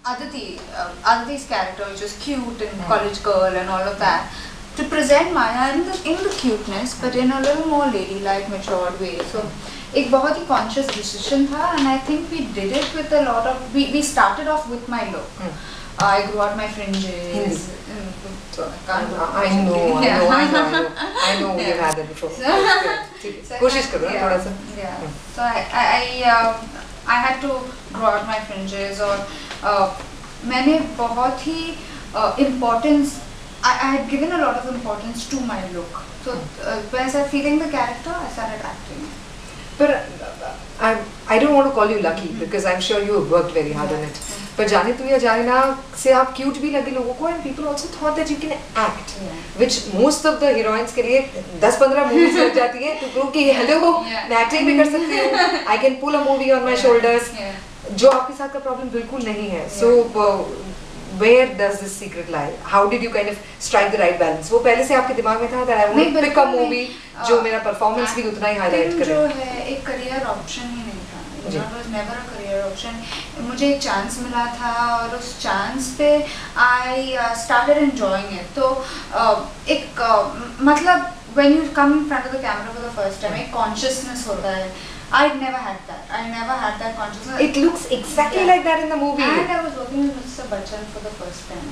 Aditi's character, which is cute and college girl and all of that, to present Maya in the cuteness, but in a little more ladylike, mature way. So, एक बहुत ही conscious decision था, and I think we did it with a lot of. We started off with my look. I grew out my fringes. I know. You've had that before. कोशिश करो थोड़ा सा. Yeah. So I had to grow out my fringes, और मैंने बहुत ही importance. I had given a lot of importance to my look. So when I started feeling the character, I started acting it. But I don't want to call you lucky because I'm sure you have worked very hard on it. पर जाने तू या जाने ना से आप cute भी लगे लोगों को, and people also thought that you can act, which most of the heroines के लिए 10-15 movies लग जाती है to prove कि hello मैं acting भी कर सकती हूँ, I can pull a movie on my shoulders, जो आपके साथ का problem बिल्कुल नहीं है. So where does this secret lie? How did you kind of strike the right balance? वो पहले से आपके दिमाग में था that I want to pick a movie जो मेरा performance भी उतना ही highlight करे. जो है एक career option ही नहीं था. It was never a career option. मुझे एक chance मिला था और उस chance पे I started enjoying it. तो एक मतलब when you come in front of the camera for the first time, एक consciousness होता है. I never had that consciousness. It looks exactly like that in the movie. And I was working with Mr. Bachchan for the first time,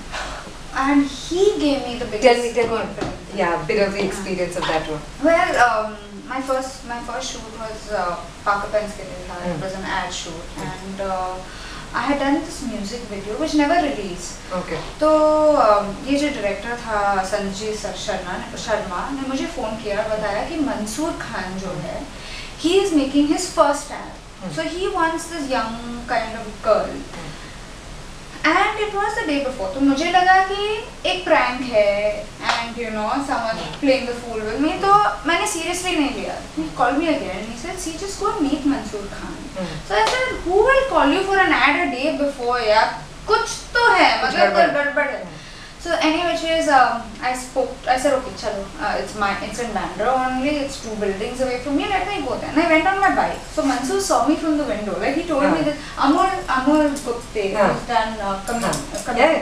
and he gave me the biggest confidence. Yeah, a bit of the experience of that one. Well, my first shoot was Parker Pens ke liye tha. It was an ad shoot, and I had done this music video which never released. Okay. तो ये जो director था संजीव शर्मा ने मुझे phone किया और बताया कि मंसूर खान जो है, he is making his first ad. So he wants this young kind of girl. And it was the day before. तो मुझे लगा कि एक prank है and you know someone playing the fool with me. तो मैंने seriously नहीं लिया. He called me again and he said, "See, just go and meet Mansoor Khan." So I said, "Who will call you for an ad a day before? यार कुछ तो है, मतलब गड़बड़ है." So anyways, I said, "Okay, chalo, it's in Bandra only. It's 2 buildings away from me. Let me go there." And I went on my bike. So Mansoor saw me from the window. Like he told me that Amol Gupte who's done coming.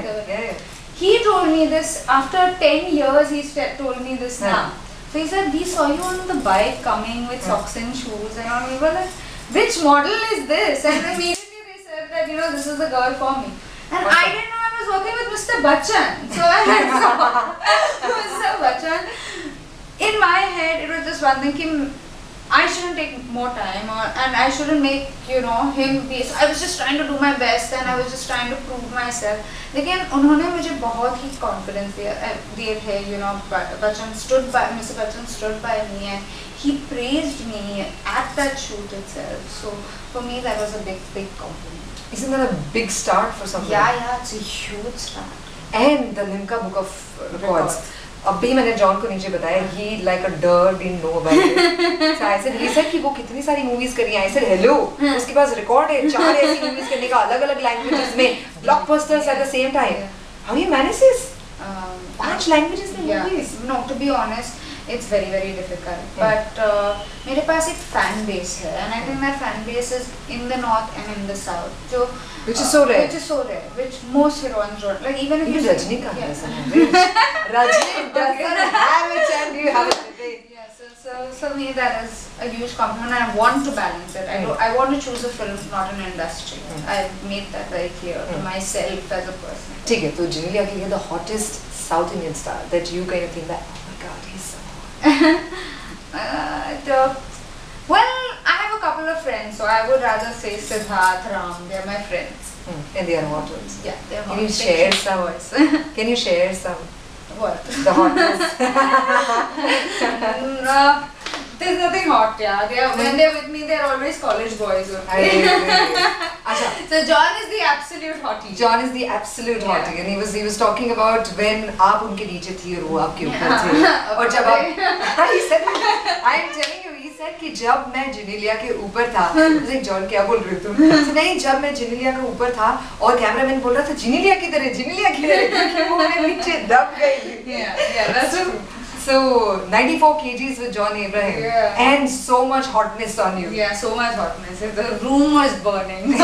He told me this after 10 years. He told me this now. So he said, "We saw you on the bike coming with socks and shoes and all." We were like, "Which model is this?" And immediately they said that this is the girl for me. And I didn't know I was working with Mr. Bachchan. So I saw Mr. Bachchan. In my head, it was just one thing कि I shouldn't take more time and I shouldn't make him be. So I was just trying to do my best and I was just trying to prove myself. लेकिन उन्होंने मुझे बहुत ही confidence दिए थे. Mr. Bachchan stood by me and he praised me at that shoot itself. So for me, that was a big compliment. Isn't that a big start for something? Yeah, it's a huge start. And the Limca Book of Records. अभी मैंने John को नीचे बताया, he like a dirt didn't know about it. So I said, he said कि वो कितनी सारी movies करी हैं. I said, hello, उसके पास record है 4 ऐसी movies करने का अलग-अलग languages में, blockbusters at the same time. How do you manage this? 5 languages में movies. No, to be honest, it's very very difficult. But मेरे पास एक fan base है, and I think that fan base is in the north and in the south. Which is so rare. Which most heroines don't. Like even if even Rajni का है ऐसा. Rajni doesn't have it and you have it. Yeah, so for me that is a huge compliment. I want to balance it. I want to choose a film, not an industry. I've made that very clear to myself as a person. ठीक है, तो जिनेलिया के लिए the hottest South Indian star that you kind of think that, oh my God, he's so hot. Well, I have a couple of friends, so I would rather say Siddharth, Ram. They're my friends. And they are hot ones. Yeah, they're hot. Can you share some? Can you share some? What? The hotness. There's nothing hot, yeah. When they're with me, they're always college boys. So John is the absolute hottie. John is the absolute hottie, and he was talking about when आप उनके नीचे थी और वो आपके ऊपर थे. और जब आप he said, I am telling you, he said कि जब मैं जिनेलिया के ऊपर था, मुझे जॉन क्या बोल रहे तुम? नहीं, जब मैं जिनेलिया के ऊपर था और कैमरामैन बोल रहा था जिनेलिया किधर है, क्योंकि वो मेरे नीचे दब गई. Yeah, that's true. So 94 kgs with John Abraham, and so much hotness on you. Yeah, so much hotness. The room was burning.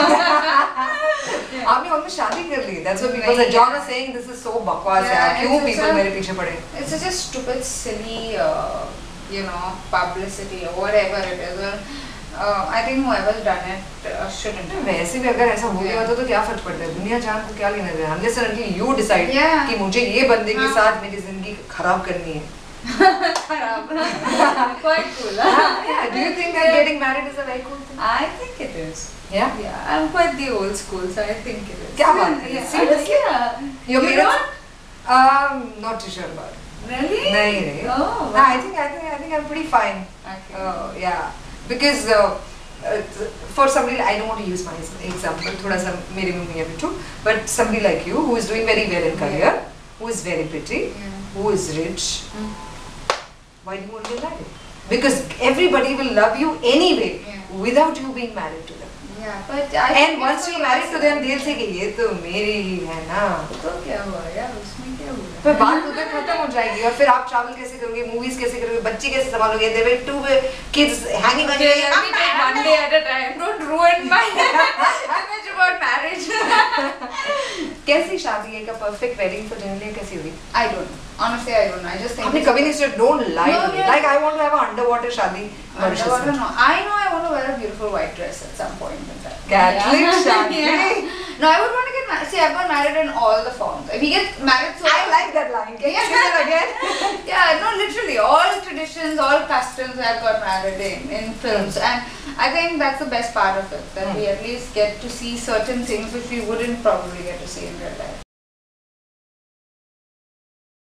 आपने ऑलमोस्ट शादी कर ली. That's what people say. John was saying this is so bakwas यार. क्यों people मेरे पीछे पड़े? It's such a stupid, silly, publicity or whatever it is. I think whoever's done it shouldn't. वैसे भी अगर ऐसा हो गया तो क्या फर्क पड़ता है? दुनिया जान को क्या लेना देना? Unless and until you decide कि मुझे ये बंदे के साथ मेरी जिंदगी खराब करनी है. खराब. Quite cool. Yeah. Do you think that getting married is a very cool thing? I think it is. Yeah. Yeah. I'm quite the old school, so I think it is. क्या बात है? Seriously? Yeah. Your You parents? Not too sure about it. Really? नहीं. Oh. Wow. No, I think I'm pretty fine. Okay. Yeah. Because for somebody, I don't want to use my example, थोड़ा सा मेरे मुंह में भी true, but somebody like you who is doing very well in career, who is very pretty, who is rich, why do you want to get married? Because everybody will love you anyway without you being married to them. Yeah, but And once you marry to them, they'll say कि ये तो मेरी ही है ना. तो क्या हुआ यार, उसमें क्या हुआ? फिर बात उधर खत्म हो जाएगी और फिर आप travel कैसे करोगे, movies कैसे करोगे, बच्चे कैसे संभालोगे? There were 2 kids hanging on your Let me take one day at a time. Don't ruin my image about marriage. कैसी शादी है? का perfect wedding for Janelle कैसी हुई? I don't know. Honestly, I don't know. I just think. आपने कभी नहीं सोचा? Don't lie to me. No. Like I want to have an underwater शादी. Underwater, no. I know I want to wear a beautiful white dress at some point in time. Catholic शादी. No, I would want to get married. See, I've got married in all the forms. If you get married, so I like that line. Can you say that again? Yeah, no, literally all traditions, all customs I've got married in films, and I think that's the best part of it, that we at least get to see certain things which we wouldn't probably get to see in real life.